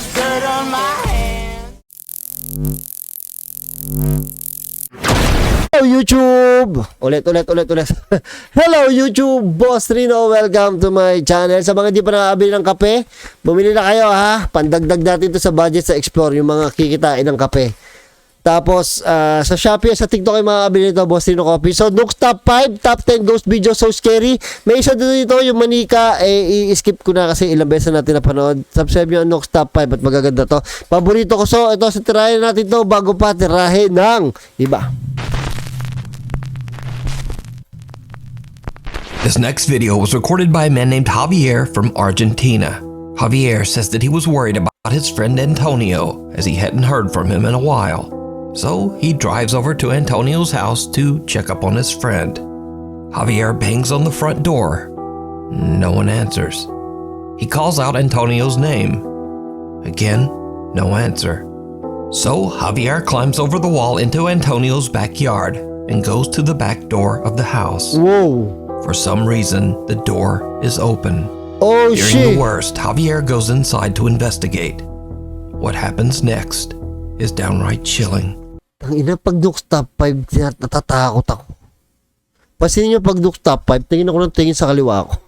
there's dirt on my hands. Hello YouTube! Ulit. Hello YouTube! Boss Rino, welcome to my channel. Sa mga di pa nakabili ng kape, bumili na kayo ha. Pandagdag natin to sa budget sa Explore, yung mga kikitain ng kape. Tapos, sa Shopee, sa TikTok ay makakabili nito, Boss Rino Coffee. So, NUKES Top 5, Top 10 Ghost Video, so scary. May isa dito, yung manika, i-skip ko na kasi ilang beses natin napanood. Subscribe nyo ang NUKES Top 5 at magaganda to. Paborito ko, so ito, sa tirahin natin to bago pa tirahin ng iba. This next video was recorded by a man named Javier from Argentina. Javier says that he was worried about his friend Antonio as he hadn't heard from him in a while. So he drives over to Antonio's house to check up on his friend. Javier bangs on the front door. No one answers. He calls out Antonio's name. Again, no answer. So Javier climbs over the wall into Antonio's backyard and goes to the back door of the house. Whoa! For some reason, the door is open. Oh, Fearing shit! the worst, Javier goes inside to investigate. What happens next is downright chilling. Ang ina, pag NUKES Top 5, natatakot ako. Pasin nyo pag NUKES Top 5, tingin ako ng tingin sa kaliwa ko.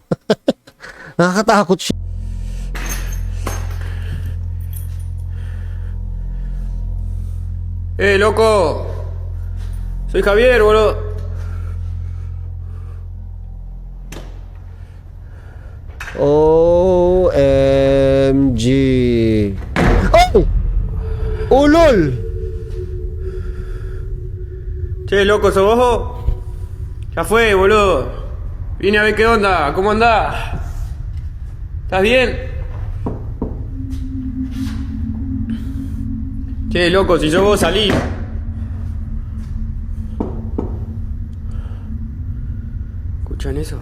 Nakakatakot siya. Loco. Soy Javier, boludo. OMG. ¡Oh! ¡Oh, lol! Che, loco, ¿sos vos? Ya fue, boludo. Vine a ver qué onda, ¿cómo andás? ¿Estás bien? Che, loco, si sos vos, salí. ¿Escuchan eso?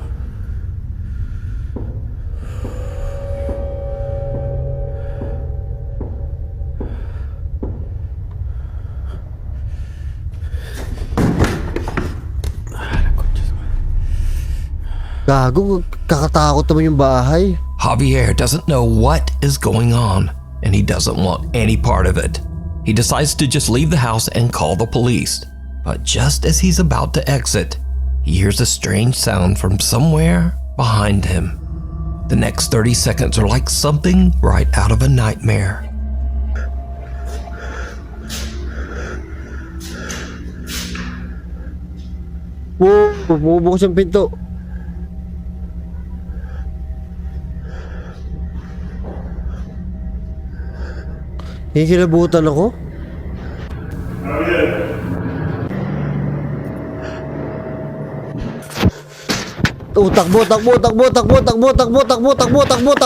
Gago, kakatakot naman yung bahay. Javier doesn't know what is going on, and he doesn't want any part of it. He decides to just leave the house and call the police. But just as he's about to exit, he hears a strange sound from somewhere behind him. The next 30 seconds are like something right out of a nightmare. Wow, bumubukas yung pinto. Hihilabutan ako? Takbo.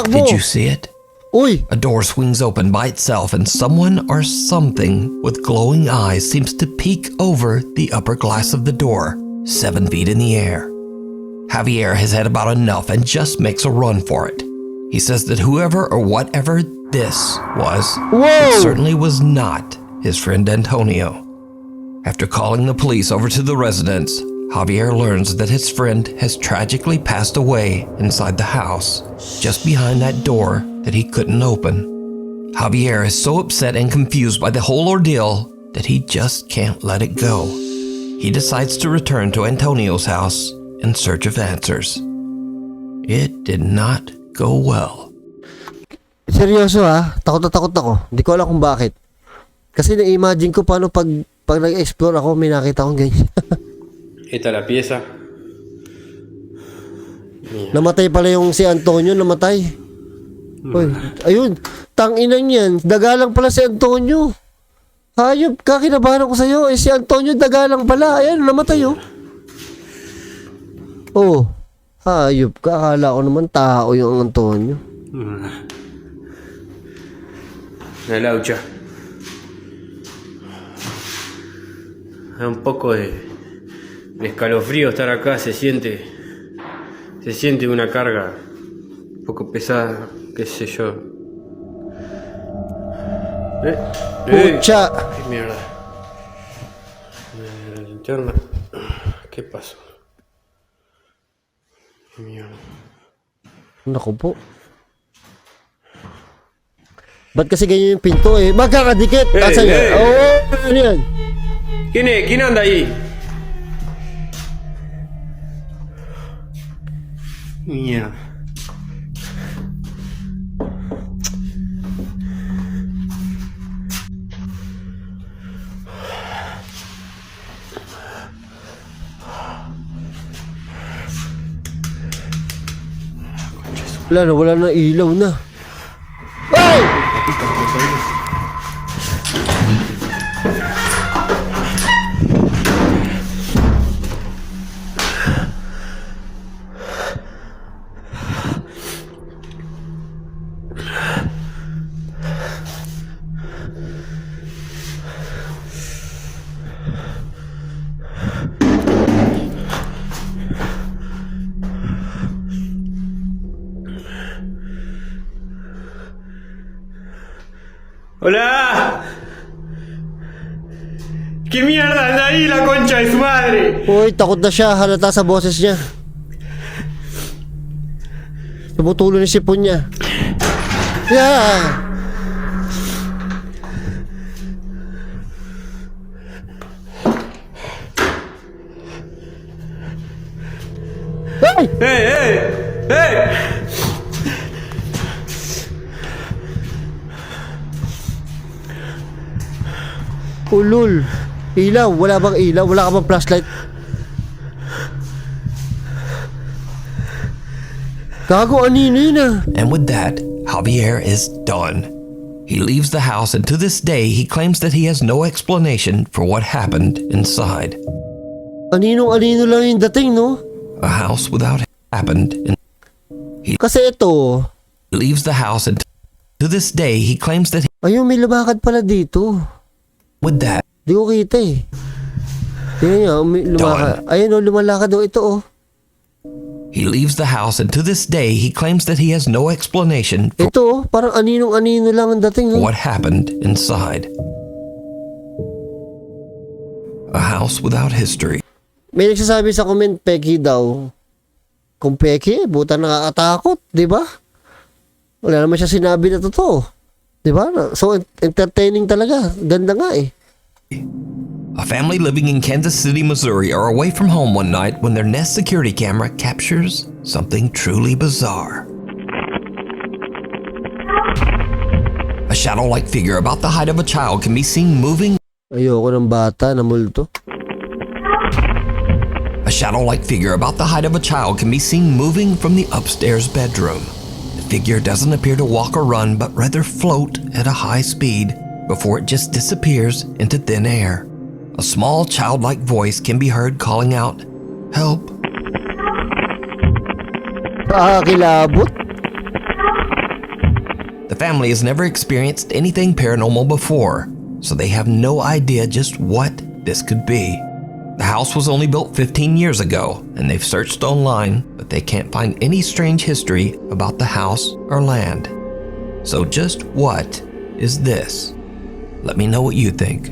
Did you see it? Uy! A door swings open by itself and someone or something with glowing eyes seems to peek over the upper glass of the door, 7 feet in the air. Javier has had about enough and just makes a run for it. He says that whoever or whatever this was, it certainly was not his friend Antonio. After calling the police over to the residence, Javier learns that his friend has tragically passed away inside the house, just behind that door that he couldn't open. Javier is so upset and confused by the whole ordeal that he just can't let it go. He decides to return to Antonio's house in search of answers. It did not go well. Seryoso ha? Takot na takot ako. Hindi ko alam kung bakit. Kasi na-imagine ko paano pag nag-explore ako, may nakita akong ganyan. Esta es la pieza. Namatay pala yung si Antonio, namatay. Uy, ayun. Tanginan yan. Dagalang pala si Antonio. Hayop, kakinabahan ako sa'yo. Si Antonio dagalang pala. Ayan, namatay oh. Oh, hayop ka. Akala ko naman tao yung Antonio. Una laucha. Da un poco de escalofrío estar acá, se siente una carga un poco pesada, qué sé yo. Pucha. Ay, mierda. La linterna. ¿Qué pasó? Mierda. Naku po. Ba't kasi ganyan yung pinto eh? Magkakadikit! Asa niya? Ano yan? ¿Quién anda ahí? Mía. Wala na ilaw na. Ay! ¡Hola! ¿Qué mierda anda ahí la concha de su madre? Uy, takot na siya. Halata sa boses niya. Tumutulo ni sipon niya. Yeah! Ay! ¡Hey! Ulul. Ilaw. Wala bang ilaw? Wala ka bang flashlight? Gago, anino yun ah. And with that, Javier is done. He leaves the house, and to this day, he claims that he has no explanation for what happened inside. Anino lang yung dating, no? A house without happened. And Kasi ito, he leaves the house, and to this day, he claims that ayun, may lumakad pala dito. with that, Di ko kita eh. Tingnan niya, may lumakad. Ayun o, lumalakad o. Ito o. he leaves the house, and to this day, he claims that he has no explanation for Ito o, parang anino lang ang dating. No? what happened inside. A house without history. May nagsasabi sa comment, peki daw. Kung peki, buta nakakatakot, di ba? Wala naman siya sinabi na totoo. Di ba? So, entertaining talaga. Ganda nga eh. A family living in Kansas City, Missouri are away from home one night when their Nest security camera captures something truly bizarre. A shadow-like figure about the height of a child can be seen moving. Ayoko ng bata na multo. A shadow-like figure about the height of a child can be seen moving from the upstairs bedroom. The figure doesn't appear to walk or run, but rather float at a high speed before it just disappears into thin air. A small childlike voice can be heard calling out, "Help." Kilabot. The family has never experienced anything paranormal before, so they have no idea just what this could be. The house was only built 15 years ago, and they've searched online, but they can't find any strange history about the house or land. So just what is this? Let me know what you think.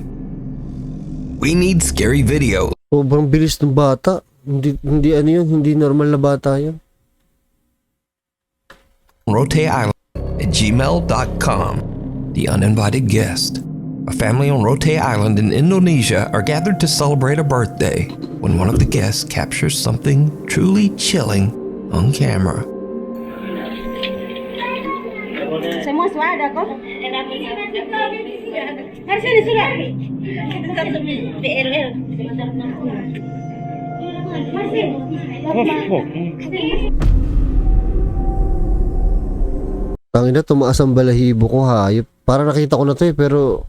We need scary video. Sobrang bilis ng bata. Hindi ano yun, hindi normal na bata yun. Rote Island at gmail.com. The uninvited guest. A family on Rote Island in Indonesia are gathered to celebrate a birthday when one of the guests captures something truly chilling on camera. Semua suara kok. Harus ini sudah. BRL. Masih. Tangina, tumaas ang balahibo ko, hayop. Para nakita ko na to eh, pero...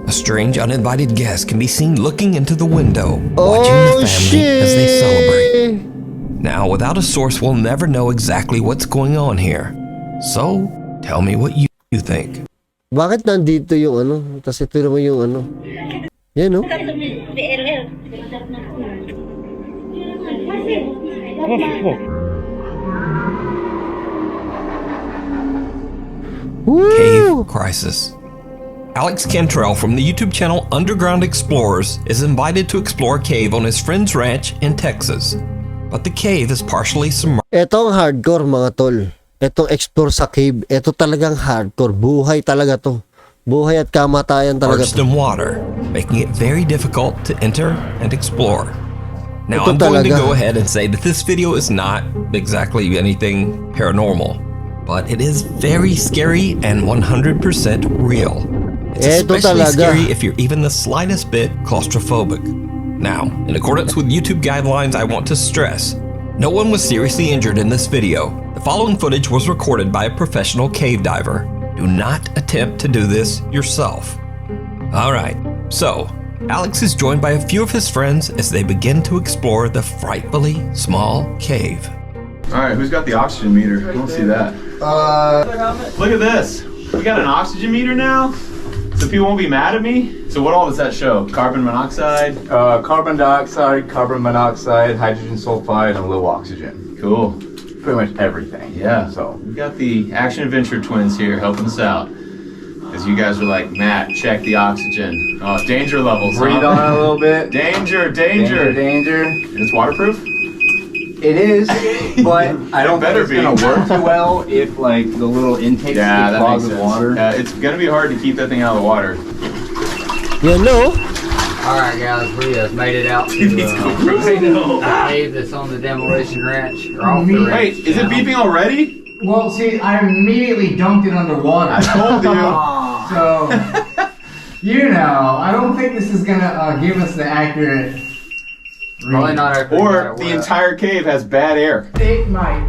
A strange uninvited guest can be seen looking into the window, watching the family as they celebrate. Now, without a source, we'll never know exactly what's going on here. So, tell me what you think. Bakit nandito yung ano? Tapos ito naman yung ano? Yan no? BRL. Cave Crisis. Alex Cantrell from the YouTube channel Underground Explorers is invited to explore a cave on his friend's ranch in Texas. But the cave is partially submerged. Ito ang hardcore mga tol. Etong explore sa cave, ito talagang hardcore. Buhay talaga to. Buhay at kamatayan talaga Parched to. in water, making it very difficult to enter and explore. Now Ito I'm going to talaga. go ahead and say that this video is not exactly anything paranormal, but it is very scary and 100% real. It's Ito especially talaga. scary if you're even the slightest bit claustrophobic. Now, in accordance with YouTube guidelines, I want to stress, no one was seriously injured in this video. The following footage was recorded by a professional cave diver. Do not attempt to do this yourself. Alright, so Alex is joined by a few of his friends as they begin to explore the frightfully small cave. Alright, who's got the oxygen meter? I don't see that. Look at this. We got an oxygen meter now? So people won't be mad at me? So what all does that show? Carbon monoxide? Carbon dioxide, carbon monoxide, hydrogen sulfide, and low oxygen. Cool. Pretty much everything. Yeah. So, We got the Action Adventure twins here helping us out. Because you guys were like, Matt, check the oxygen. Oh, danger levels. breathe on it a little bit. Danger, danger. Danger. And it's waterproof? It is, but I don't think better it's gonna be. work too well if like the little intakes Yeah, get that clogged makes with sense. water. It's gonna be hard to keep that thing out of the water. You know? Alright guys, we have made it out to the cave that's on the demolition ranch. Or off the ranch. Wait, is it now. beeping already? Well, see, I immediately dunked it underwater. I told you. So, you know, I don't think this is gonna give us the accurate. Probably not accurate. Or the entire cave has bad air. It might.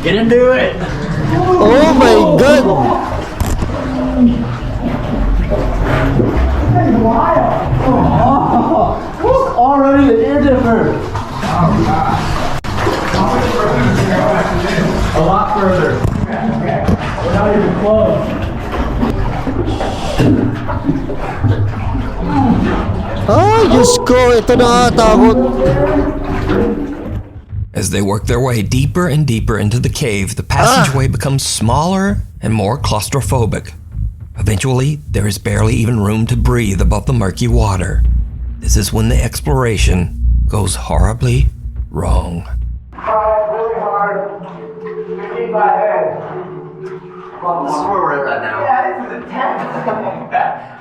Get into it. Oh my God! Already an air dipper. A lot further. We're not even close. Ay, Diyos ko, ito nakakatakot. As they work their way deeper and deeper into the cave, the passageway becomes smaller and more claustrophobic. Eventually, there is barely even room to breathe above the murky water. This is when the exploration goes horribly wrong. Really hard to keep my head. This is where we're at right now. Yeah, this is intense.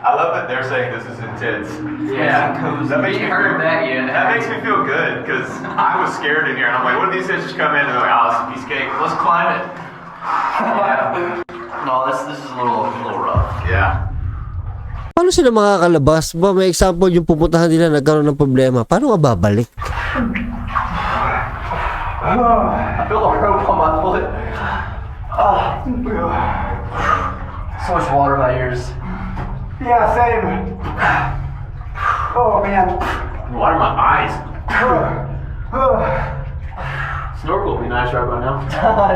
I love that they're saying this is intense. Yeah, That makes me heard feel, that yet. That makes me feel good because I was scared in here and I'm like, what if these guys just come in and they're like, oh, it's a piece of cake. Let's climb it. Yeah. No, this is a little rough. Yeah. Paano sila makakalabas? Ba, may example yung pupuntahan nila nagkaroon ng problema. Paano nga babalik? I feel like rope on my foot. So much water in my ears. Yeah, same. Oh man. Water in my eyes. Snorkel would be nice right about now.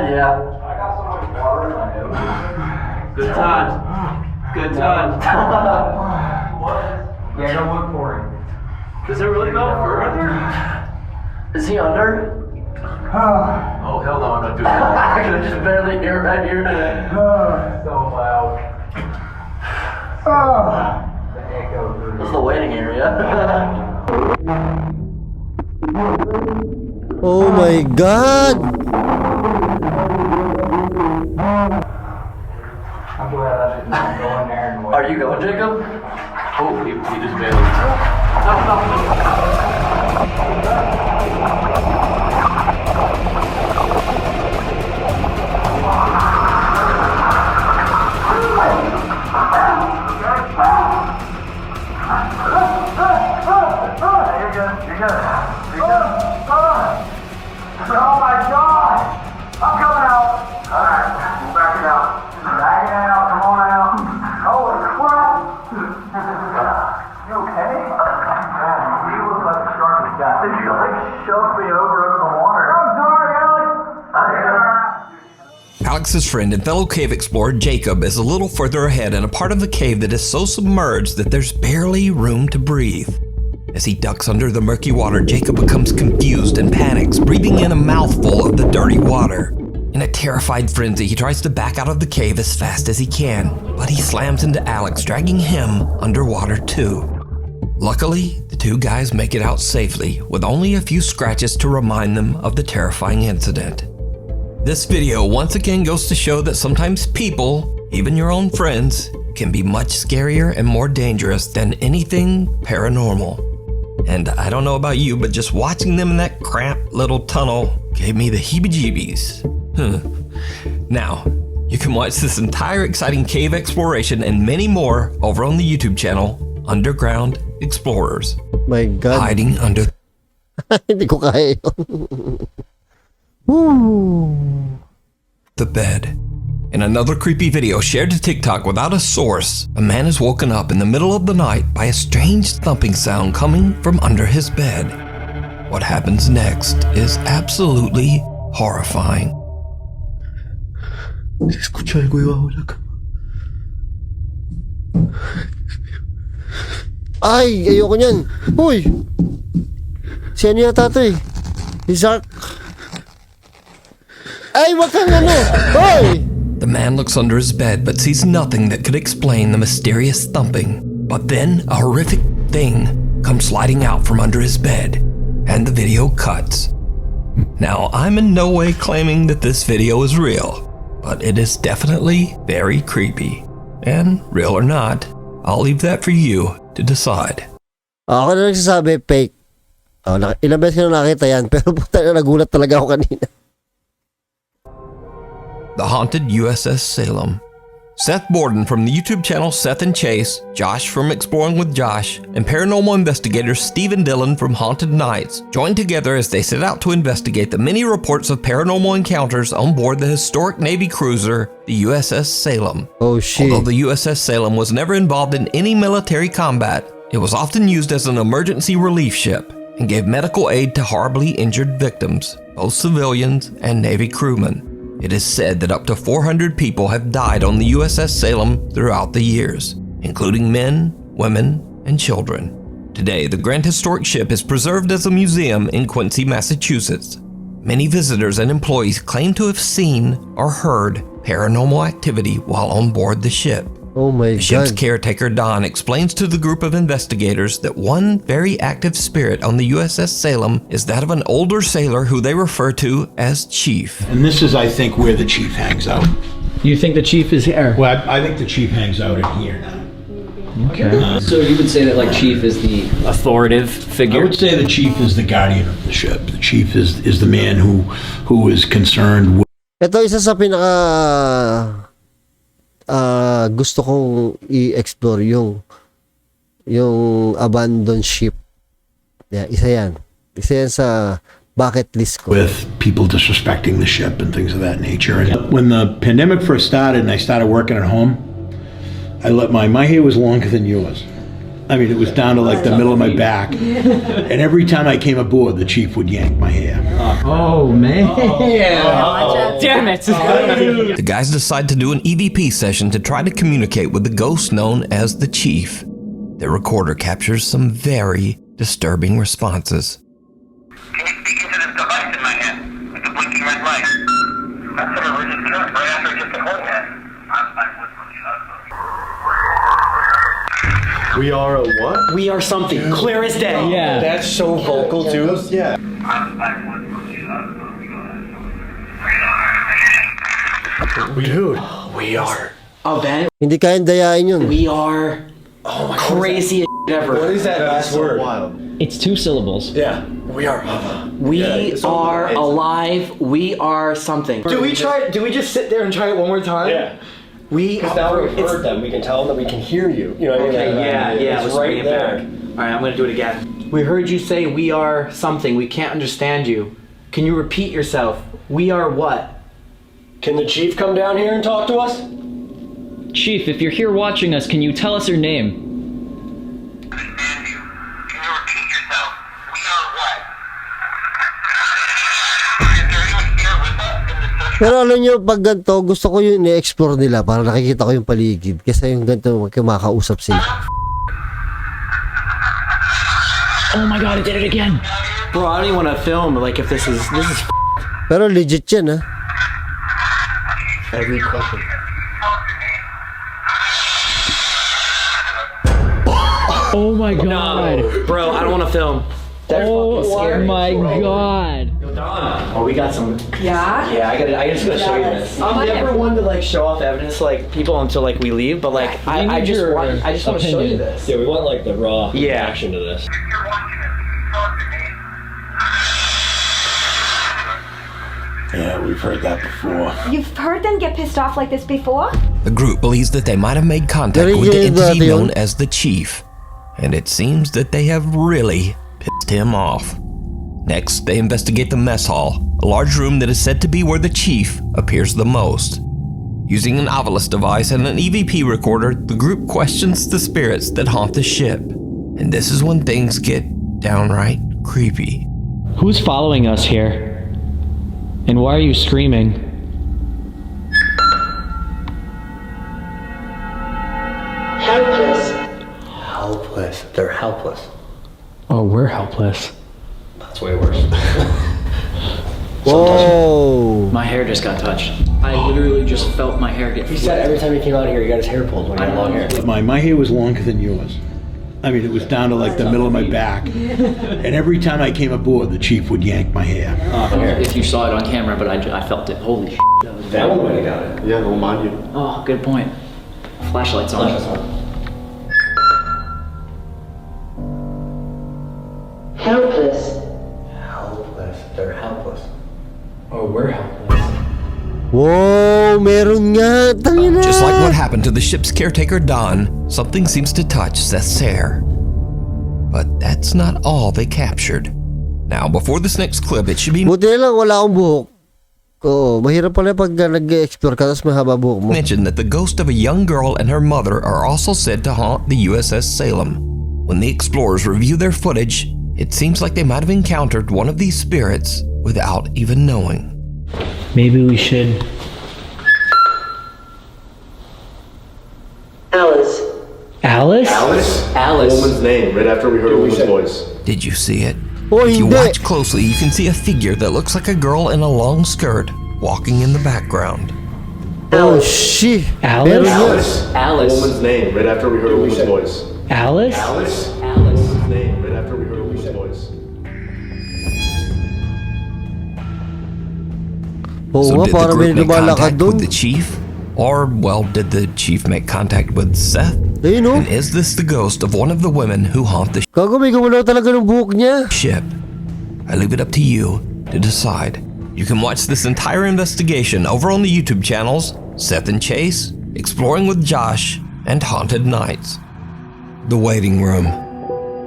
Yeah. I got so much water in my head. Good times. Good times. Yeah, no wood pouring. Does it really go further? Is he under? Oh, hell no, I'm not doing that. I can just barely hear right here. So loud. This is the waiting area. Oh my God! I'm glad I didn't go in there and wait. Are you going, Jacob? Oh, he just bailed. Oh my God! I'm coming out! Alright, we'll back it out. Back it out, come on out. Holy crap! You okay? You look like the sharpest guy. Did you like shove me over the water? I'm sorry, Alex! Alex's friend and fellow cave explorer Jacob is a little further ahead in a part of the cave that is so submerged that there's barely room to breathe. As he ducks under the murky water, Jacob becomes confused and panics, breathing in a mouthful of the dirty water. In a terrified frenzy, he tries to back out of the cave as fast as he can, but he slams into Alex, dragging him underwater too. Luckily, the two guys make it out safely, with only a few scratches to remind them of the terrifying incident. This video once again goes to show that sometimes people, even your own friends, can be much scarier and more dangerous than anything paranormal. And I don't know about you, but just watching them in that cramped little tunnel gave me the heebie-jeebies. Now, you can watch this entire exciting cave exploration and many more over on the YouTube channel, Underground Explorers. My God. Hiding under Hindi ko kaya yun. Woo. the bed. In another creepy video shared to TikTok without a source, a man is woken up in the middle of the night by a strange thumping sound coming from under his bed. What happens next is absolutely horrifying. Escucho algo debajo de la cama. Ay, ayoko niyan. Uy! Si ano yata ito eh? Si Zark. Ay, wag kang ano! Hoy! The man looks under his bed but sees nothing that could explain the mysterious thumping. But then a horrific thing comes sliding out from under his bed, and the video cuts. Now, I'm in no way claiming that this video is real, but it is definitely very creepy. And real or not, I'll leave that for you to decide. Ako na nagsasabi, fake. Oh, ilang beses ko na nakita yan, pero puta na nagulat talaga ako kanina. The Haunted USS Salem. Seth Borden from the YouTube channel Seth and Chase, Josh from Exploring with Josh, and paranormal investigators Steve and Dylan from Haunted Nights joined together as they set out to investigate the many reports of paranormal encounters on board the historic Navy cruiser, the USS Salem. Oh shit. Although the USS Salem was never involved in any military combat, it was often used as an emergency relief ship and gave medical aid to horribly injured victims, both civilians and Navy crewmen. It is said that up to 400 people have died on the USS Salem throughout the years, including men, women, and children. Today, the Grand Historic Ship is preserved as a museum in Quincy, Massachusetts. Many visitors and employees claim to have seen or heard paranormal activity while on board the ship. Oh my The ship's God. caretaker, Don, explains to the group of investigators that one very active spirit on the USS Salem is that of an older sailor who they refer to as Chief. And this is, I think, where the chief hangs out. You think the chief is here? Well, I think the chief hangs out in here now. Okay. So you would say that like chief is the authoritative I figure? would say the chief is the guardian of the ship. The chief is the man who is concerned with. Ito isa sa pinaka gusto kong i-explore yung abandoned ship. Yeah, isa yan. Isa yan sa bucket list ko. With people disrespecting the ship and things of that nature. And when the pandemic first started and I started working at home, I let my hair was longer than yours. I mean, it was down to like the middle of my back. And every time I came aboard, the chief would yank my hair. Oh, man. Damn it! The guys decide to do an EVP session to try to communicate with the ghost known as the Chief. Their recorder captures some very disturbing responses. Can you speak into this device in my hand with the blinking red light? That's what I was just doing right after I just a whole hand. We are a what? We are something. Clear as day. Yeah. That's so vocal, too. Yeah. Dude, we are. Event. Hindi kayang dayain yun. We are. Oh my crazy ever. What is that last word? It's 2 syllables. Yeah. We are. We Yeah, are alive. We are something. Do we just sit there and try it one more time? Yeah. We Because now we've heard them, we can tell them that we can hear you. You know what I mean? Okay, yeah, It's let's bring right it there. back. Alright, I'm gonna do it again. We heard you say we are something. We can't understand you. Can you repeat yourself? We are what? Can the chief come down here and talk to us? Chief, if you're here watching us, can you tell us your name? Understand you. Can you repeat yourself? We are what? Is there anyone here with us in the social? Pero alam nyo, pag ganito, gusto ko yung i-explore nila para nakikita ko yung paligid. Kasi yung ganito, kumakausap sila. Oh my god, it did it again! Bro, I don't even want to film like if this is Pero legit yan, ha? Every question. Oh my god! Bro, I don't want to film. Oh my god! Are we we got some. Yeah? Yeah, I just gotta show you this. I'm never one to like show off evidence to like people until like we leave, but like I just want to show you this. Yeah, we want like the raw Yeah. reaction to this. Yeah, we've heard that before. You've heard them get pissed off like this before? The group believes that they might have made contact with the entity known as the Chief, and it seems that they have really pissed him off. Next, they investigate the mess hall, a large room that is said to be where the Chief appears the most. Using an Ovilus device and an EVP recorder, the group questions the spirits that haunt the ship. And this is when things get downright creepy. Who's following us here? And why are you screaming? Helpless. Helpless. They're helpless. Oh, we're helpless. That's way worse. Whoa. My hair just got touched. I literally just felt my hair get He said every time he came out here, he got his hair pulled when he had long hair. My hair was longer than yours. I mean, it was down to like the middle of my back. And every time I came aboard, the Chief would yank my hair. If you saw it on camera, but I felt it. Holy shit. That one might have got it. Yeah, we'll mind you. Oh, good point. Flashlight's on. Helpless. Helpless. They're helpless. Oh, we're helpless. Whoa, meron nga. Tangina. Just like what happened to the ship's caretaker Don, something seems to touch Seth's hair. But that's not all they captured. Now, before this next clip, it should be Buti na lang wala akong buhok. Oo, mahirap pala pag nag-explore ka tapos mahaba buhok mo. mentioned that the ghost of a young girl and her mother are also said to haunt the USS Salem. When the explorers review their footage, it seems like they might have encountered one of these spirits without even knowing. Maybe we should. Alice. Alice? Alice. Woman's name, right after we heard a woman's voice. Did you see it? Oh, If you hindi. watch closely, you can see a figure that looks like a girl in a long skirt walking in the background. Oh, shit. Alice? Meron nga. Alice. Woman's name, right after we heard a woman's voice. Alice? Alice. Alice. Woman's name, right after we heard a woman's voice. Oo So nga, did the parang may group make lumalakad contact doon. with the chief? Or, well, did the chief make contact with Seth? Ayun o. And is this the ghost of one of the women who haunt the Gago, may gumalaw talaga ng buhok niya. ship? I leave it up to you to decide. You can watch this entire investigation over on the YouTube channels Seth and Chase, Exploring with Josh, and Haunted Nights. The Waiting Room.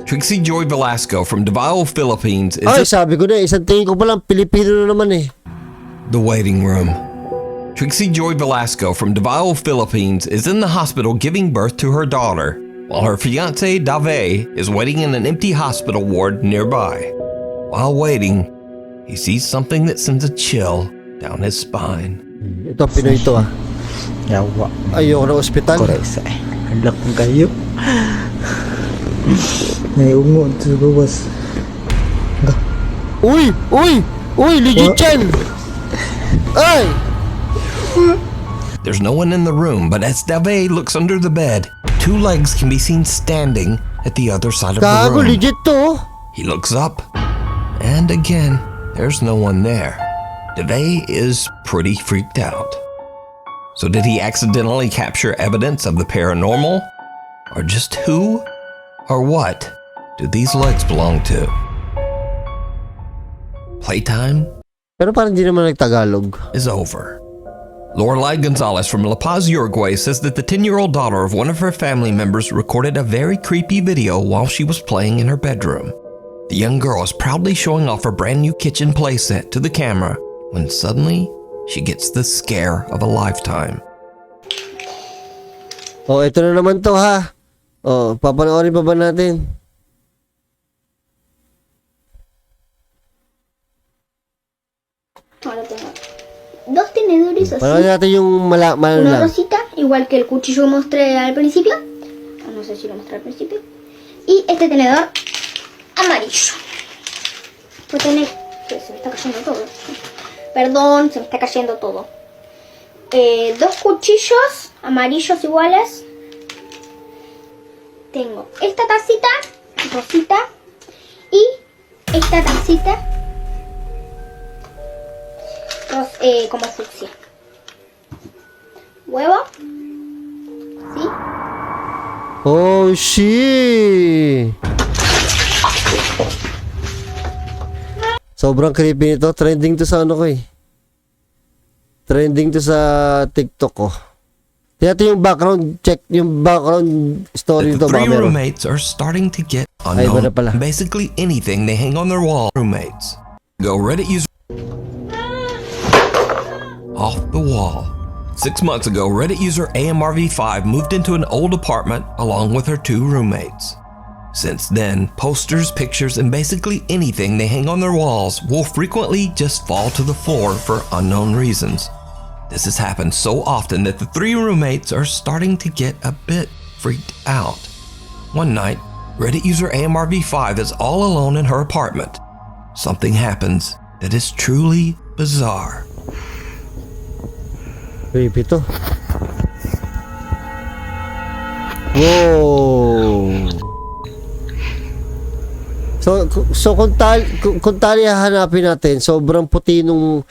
Trixie Joy Velasco from Davao, Philippines is Ay, sabi ko na, isang tingin ko palang Pilipino na naman eh. The Waiting Room. Trixie Joy Velasco from Davao, Philippines is in the hospital giving birth to her daughter, while her fiancé Dave is waiting in an empty hospital ward nearby. While waiting, he sees something that sends a chill down his spine. Ito, Pinoy ito ah. Yawa. Ayoko na ospital. Koresa. Handak mo kayo. Naiungon sa bawas. Uy! Uy! Uy! Legit yan! Ay! There's no one in the room, but as Dave looks under the bed, two legs can be seen standing at the other side of the Gago, room. legit to. He looks up, and again, there's no one there. Dave is pretty freaked out. So did he accidentally capture evidence of the paranormal? Or just who or what do these legs belong to? Playtime Pero parang di naman nagtagalog. is over. Lorelai Gonzalez from La Paz, Uruguay says that the 10-year-old daughter of one of her family members recorded a very creepy video while she was playing in her bedroom. The young girl is proudly showing off her brand new kitchen playset to the camera when suddenly she gets the scare of a lifetime. Oh, ito na naman to ha. Oh, papanoorin pa ba natin? Ahora tengo dos tenedores así. Panoorin natin yung Una lang. rosita, igual que el cuchillo que mostré al principio. No sé si lo mostré al principio. Y este tenedor amarillo. Pues tener... Se me está cayendo todo. Perdón, se me está cayendo todo. Dos cuchillos amarillos iguales. Tengo esta tacita rosita y esta tacita Estos como fucsia. Huevo. ¿Sí? Oh, shit! Sobrang creepy nito. Trending to sa ano ko eh. Trending to sa TikTok ko. Ito yung background check, yung background story The nito. three roommates are starting to get unknown. Basically anything they hang on their wall. Roommates. Go Reddit user off the wall. 6 months ago, Reddit user AMRV5 moved into an old apartment along with her 2 roommates. Since then, posters, pictures, and basically anything they hang on their walls will frequently just fall to the floor for unknown reasons. This has happened so often that the 3 roommates are starting to get a bit freaked out. One night, Reddit user AMRV5 is all alone in her apartment. Something happens that is truly bizarre. Creepy to. Whoa! So kung tali hahanapin natin, sobrang puti nung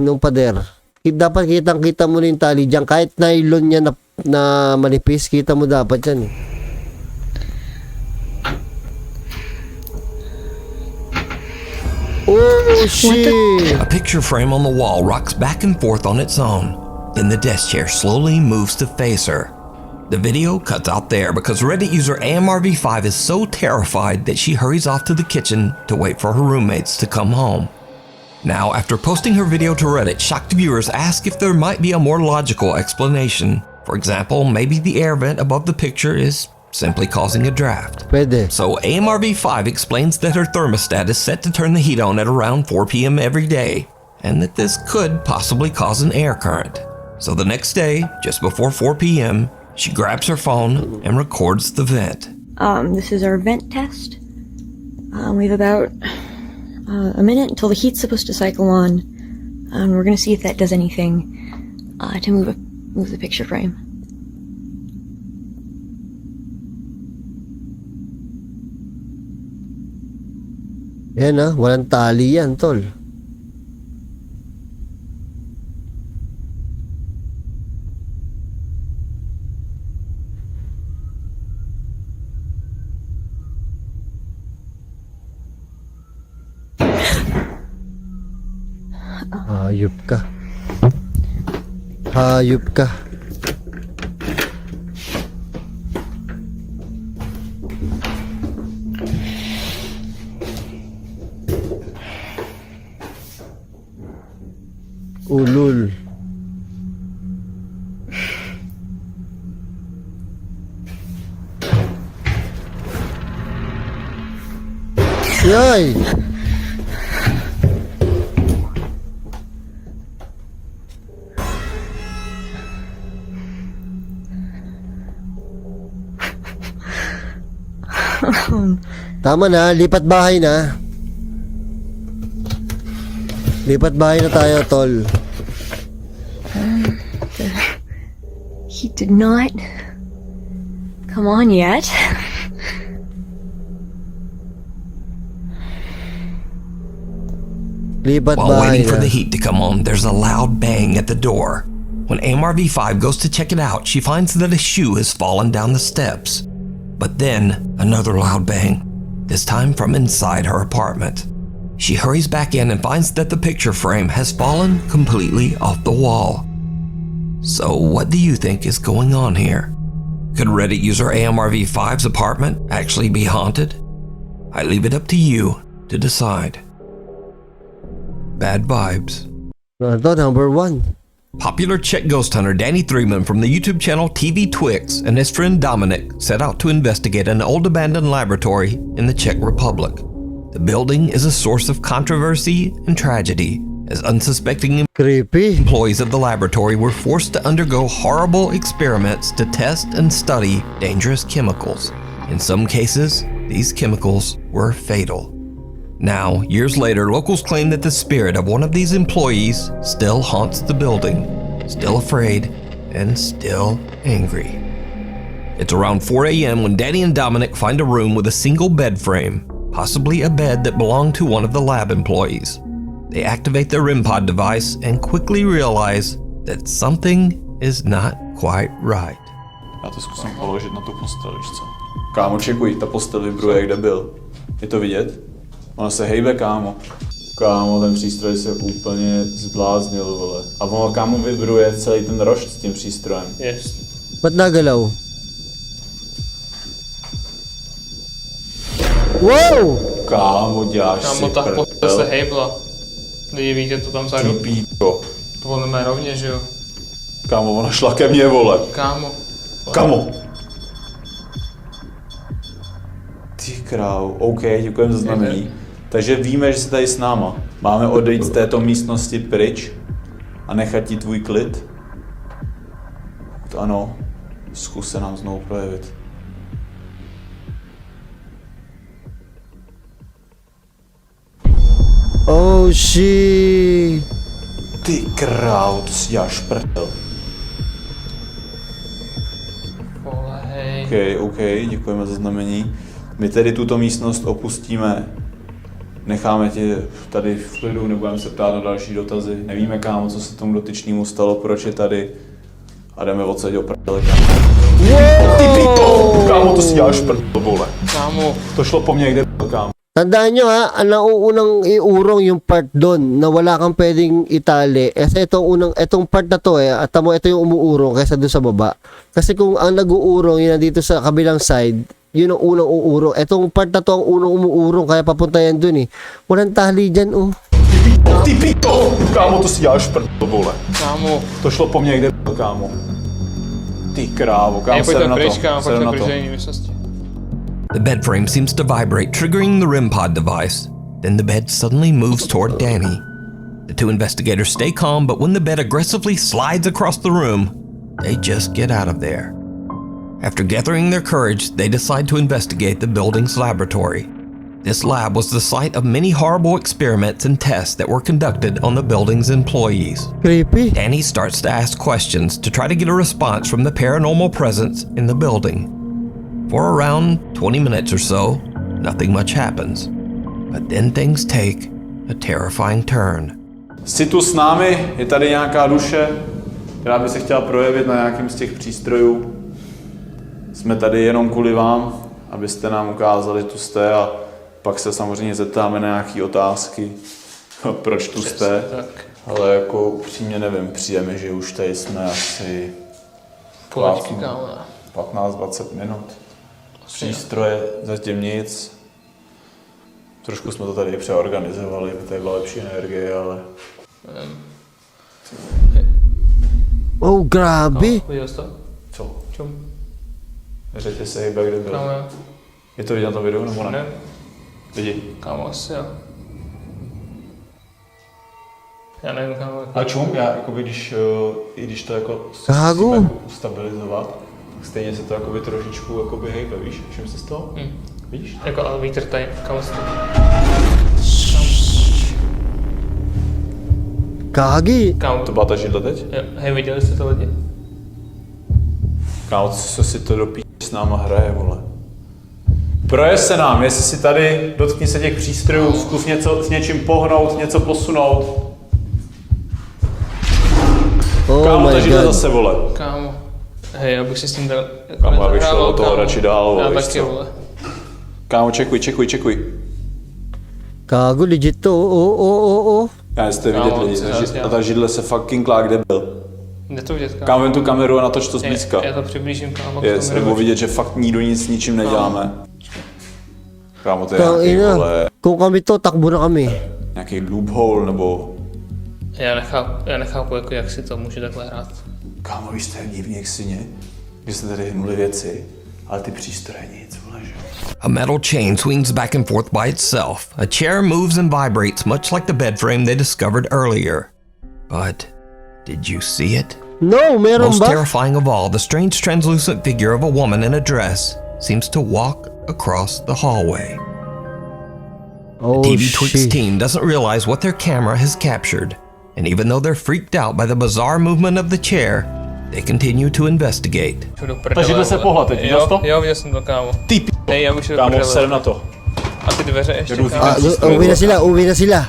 nung pader. Dapat kitang-kita mo na yung tali diyan, kahit nylon niya na manipis, kita mo dapat yan. Oh shit! A picture frame on the wall rocks back and forth on its own. Then the desk chair slowly moves to face her. The video cuts out there because Reddit user AMRV5 is so terrified that she hurries off to the kitchen to wait for her roommates to come home. Now, after posting her video to Reddit, shocked viewers ask if there might be a more logical explanation. For example, maybe the air vent above the picture is simply causing a draft. So AMRV5 explains that her thermostat is set to turn the heat on at around 4 p.m. every day, and that this could possibly cause an air current. So the next day, just before 4 p.m., she grabs her phone and records the vent. This is our vent test. We have about a minute until the heat's supposed to cycle on. We're gonna see if that does anything to move the picture frame. Yan walang tali yan, tol. Hayop ka. Hayop ka. Ulul. Yay! Tama na, lipat bahay na. Lipat bahay na tayo, tol. He did not come on yet. Lipat While bahay waiting na. for the heat to come on, there's a loud bang at the door. When AMRV5 goes to check it out, she finds that a shoe has fallen down the steps. But then, another loud bang, this time from inside her apartment. She hurries back in and finds that the picture frame has fallen completely off the wall. So what do you think is going on here? Could Reddit user AMRV5's apartment actually be haunted? I leave it up to you to decide. Bad vibes. Number 1. Popular Czech ghost hunter Danny Threeman from the YouTube channel TV Twix and his friend Dominic set out to investigate an old abandoned laboratory in the Czech Republic. The building is a source of controversy and tragedy, as unsuspecting employees of the laboratory were forced to undergo horrible experiments to test and study dangerous chemicals. In some cases, these chemicals were fatal. Now, years later, locals claim that the spirit of one of these employees still haunts the building, still afraid and still angry. It's around 4 a.m. when Danny and Dominic find a room with a single bed frame, possibly a bed that belonged to one of the lab employees. They activate their REM pod device and quickly realize that something is not quite right. Já to zkusím položit na tu postel, víš co? Kámo, čekuj, ta postel vibruje, kde byl. Je to vidět? Ona se hejbe, kámo. Kámo, ten přístroj se úplně zbláznil, vole. A ono, kámo, vibruje celý ten rošt s tím přístrojem. Yes. Ba't nagalaw? Wow! Kámo, děláš Kámo, si ta prdel. postel se hejbla. Lidi, vidíte to tam vzadu? Ty píčo. To podle mě rovně, že jo? Kámo, ona šla ke mně, vole. Kámo. Kamo. Ty král, OK, děkujem za znamení. Takže víme, že jsi tady s náma. Máme odejít z této místnosti pryč a nechat ti tvůj klid? Pokud ano, zkus se nám znovu projevit. Oh shit! Ty král, to si děláš prdel. Vole, hej. OK, děkujeme za znamení. My tedy tuto místnost opustíme. Necháme tě tady v klidu, nebudeme se ptát na další dotazy. Nevíme, kámo, co se tomu dotyčnému stalo, proč je tady. A jdeme odsaď do prdele, kámo. Ty píko! Kámo, to si děláš prdel, vole. Kámo. To šlo po mně, kde byl, kámo. Tandaan nyo ha, ang nauunang iurong yung part doon na wala kang pwedeng itali. Kasi itong part na to at tamo ito yung umuurong kaysa doon sa baba. Kasi kung ang nag-uurong yun dito sa kabilang side, yun ang unang uurong. Itong part na to ang unang umuurong kaya papunta yan doon eh. Walang tali dyan oh. Ty píko! Kámo, to si děláš prdel, vole. Kámo. To šlo po mně, kde byl, kámo. Ty krávo, kámo, sedem na to. Sedem na to. The bed frame seems to vibrate, triggering the REM pod device. Then the bed suddenly moves toward Danny. The two investigators stay calm, but when the bed aggressively slides across the room, they just get out of there. After gathering their courage, they decide to investigate the building's laboratory. This lab was the site of many horrible experiments and tests that were conducted on the building's employees. Creepy. Danny starts to ask questions to try to get a response from the paranormal presence in the building. For around 20 minutes or so, nothing much happens. But then things take a terrifying turn. Jsi tu s námi, je tady nějaká duše, která by se chtěla projevit na nějakým z těch přístrojů. Jsme tady jenom kvůli vám, abyste nám ukázali, tu jste a pak se samozřejmě zeptáme na nějaké otázky, proč tu jste. Ale jako upřímně nevím, přijeme, že už tady jsme asi 15-20 minut. Přístroje zatím nic. Trošku jsme to tady přeorganizovali, aby tady byla lepší energie, ale... Oh, grabe. Viděl jsi to? Co? Čum? Neřekli se hejbe, kde byl. Kámo, jo. Je to vidět na tom videu, nebo ne? Ne. Lidi. Kámo, asi jo. Já nevím, kámo. A čum, já jakoby, i když to jako Kágu. jako ustabilizovat, tak stejně se to jakoby trošičku jakoby hejbe, víš? Všim se z toho? Víš? Jako ale vítr tady, kámo se to. Kági. Kámo, to byla ta židle teď? Jo, hej, viděli jste to lidi? Kámo, co si to do s náma hraje, vole. Projev se nám, jestli si tady dotkni se těch přístrojů, zkus něco s něčím pohnout, něco posunout. Oh kámo, ta my židle God. zase, vole. Kámo. Hej, já bych si s tím dal... Kámo, já bych šel do toho radši dál, Já vole, víš taky, co? vole. Kámo, čekuj. Kágu, legit to. Oh. Já jste vidět Kámo, lidi, co já a ta židle se fucking klá, kde byl. Jde to vidět, kámo. Kámo, vem tu kameru a natoč to zblízka. Já to přiblížím, kámo. Yes, nebo vidět, že fakt nikdo nic s ničím neděláme. Kámo, to je nějaký, Tangina. vole, Kung kami to, takbo na kami. nějaký loophole, nebo... Já nechápu, jako, jak si to může takhle hrát. Kámo, víš, to je divný jak syně, že jste tady hnuli věci, ale ty přístroje nic, vole, že? A metal chain swings back and forth by itself. A chair moves and vibrates much like the bed frame they discovered earlier. But did you see it? No, meron Most ba? terrifying of all, the strange translucent figure of a woman in a dress seems to walk across the hallway. Oh, The TV Tweaks shit. team doesn't realize what their camera has captured, and even though they're freaked out by the bizarre movement of the chair, they continue to investigate. Ta židle se pohla teď, viděl jsi to? Jo, viděl jsem to, kámo. Ty p***. Hej, já už se do Kámo, prdele. sedem na to. A ty dveře ještě, Jdu kámo. Uwi na sila.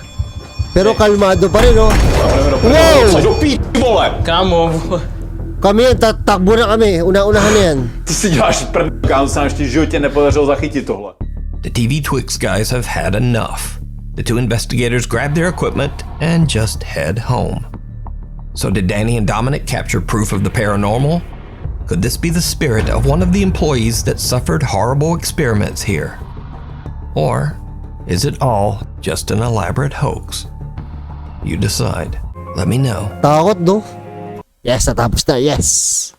Pero kalmado pa rin, oh. Wow! Kámo, Kami yan, takbo na kami. Una-unahan na yan. ty si děláš prd, kámo, se nám ještě v životě nepodařilo zachytit tohle. The TV Twix guys have had enough. The two investigators grab their equipment and just head home. So did Danny and Dominic capture proof of the paranormal? Could this be the spirit of one of the employees that suffered horrible experiments here? Or is it all just an elaborate hoax? You decide. Let me know. Takot, no? Yes, natapos na. Yes!